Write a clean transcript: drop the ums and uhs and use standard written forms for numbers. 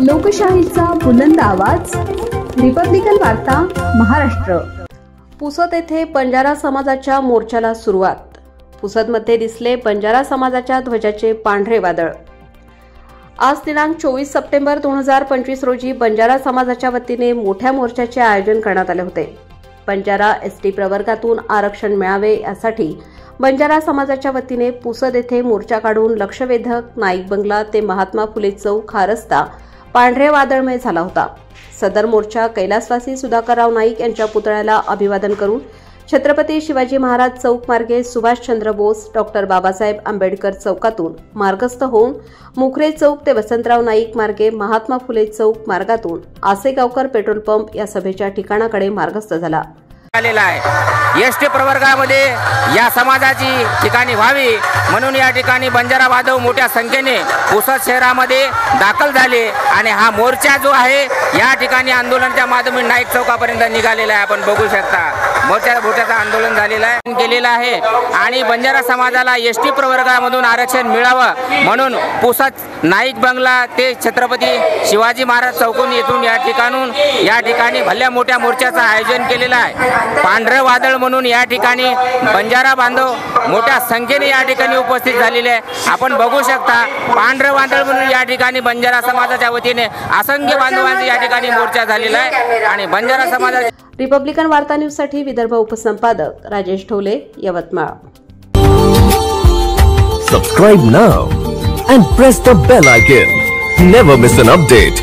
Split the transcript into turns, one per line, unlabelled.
लोकशाहीचा बुलंद आवाज, रिपब्लिकन वार्ता महाराष्ट्र। पुसद येथे बंजारा समाजाच्या मोर्चाला सुरुवात। पुसदमध्ये दिसले बंजारा समाजाच्या ध्वजाचे पांढरे वादळ। आज दिनांक 24 सप्टेंबर 2025 रोजी बंजारा समाजाच्या वतीने मोठ्या मोर्चाचे आयोजन करण्यात आले होते। बंजारा एसटी प्रवर्गातून आरक्षण मिळावे यासाठी बंजारा समाजाच्या वतीने पुसद येथे मोर्चा काढून लक्षवेधक नाईक बंगला ते महात्मा फुले चौक हा रस्ता पांढरे वादळमय झाला होता। सदर मोर्चा कैलासवासी सुधाकरराव नाईक यांच्या पुतळ्याला अभिवादन करून छत्रपती शिवाजी महाराज चौक मार्गे सुभाषचंद्र बोस डॉक्टर बाबासाहेब आंबेडकर चौकातून मार्गस्थ होऊन मुखरे चौक ते वसंतराव नाईक मार्गे महात्मा फुले चौक मार्गातून आसेगावकर पेट्रोल पंप या सभेच्या ठिकाणाकडे मार्गस्थ झाला।
एसटी प्रवर्गामध्ये या समाजाची ठिकाणी व्हावी म्हणून या ठिकाणी बंजारा बांधव मोठ्या संख्येने पुसद शहरामध्ये दाखल झाले आणि हा मोर्चा जो आहे या ठिकाणी आंदोलनाच्या माध्यमातून नाईक चौकापर्यंत निघालेला आहे। आपण बघू शकता मोर्चाचं आंदोलन झालेलं आहे केलेलं आहे आणि बंजारा समाजाला एसटी प्रवर्गामधून आरक्षण मिळावं म्हणून पुसद नाईक बंगला ते छत्रपती शिवाजी महाराज चौकून येथून या ठिकाणी भल्या मोठ्या मोर्चाचं आयोजन केलेलं आहे। पांढरं वादळ म्हणून या ठिकाणी बंजारा बांधव मोठ्या संख्येने या ठिकाणी उपस्थित झालेले आहे। आपण बघू शकता पांढरं वादळ म्हणून या ठिकाणी बंजारा समाजाच्या वतीने असंख्य बांधवांचा या ठिकाणी मोर्चा झालेला आहे आणि बंजारा समाजाच्या
रिपब्लिकन वार्ता न्यूज साठी Vidarbha उपसंपादक Rajesh Dhole, Yavatmal.
Subscribe now and press the bell icon. Never miss an update.